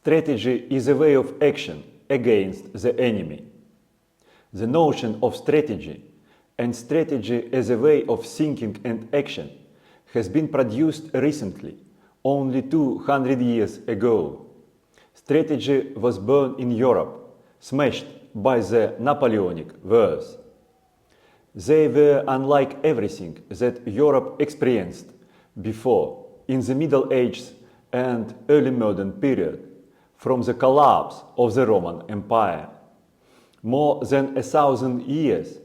Strategy is a way of action against the enemy. The notion of strategy and strategy as a way of thinking and action has been produced recently, only 200 years ago. Strategy was born in Europe, smashed by the Napoleonic Wars. They were unlike everything that Europe experienced before in the Middle Ages and early modern period, from the collapse of the Roman Empire. More than 1,000 years,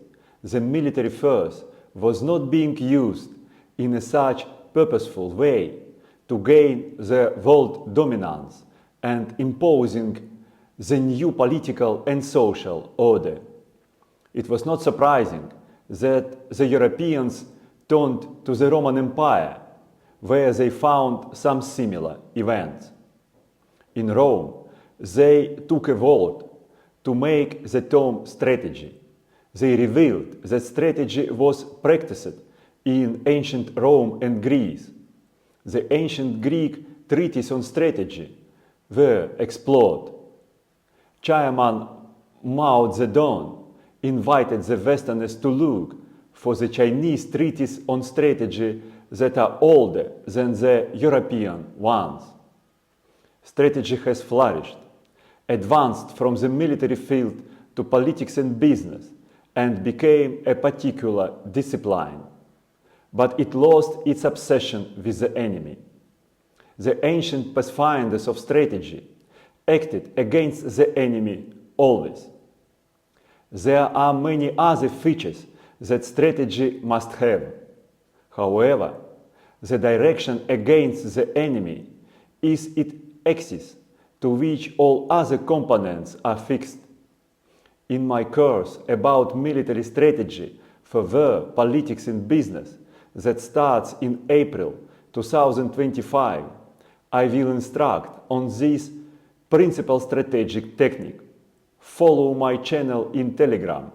the military force was not being used in a such purposeful way to gain the world dominance and imposing the new political and social order. It was not surprising that the Europeans turned to the Roman Empire, where they found some similar events. In Rome, they took a vote to make the term strategy. They revealed that strategy was practiced in ancient Rome and Greece. The ancient Greek treatises on strategy were explored. Chairman Mao Zedong invited the Westerners to look for the Chinese treatises on strategy that are older than the European ones. Strategy has flourished, advanced from the military field to politics and business, and became a particular discipline. But it lost its obsession with the enemy. The ancient pathfinders of strategy acted against the enemy always. There are many other features that strategy must have. However, the direction against the enemy is its axis to which all other components are fixed. In my course about military strategy for war, politics and business that starts in April 2025, I will instruct on this principal strategic technique. Follow my channel in Telegram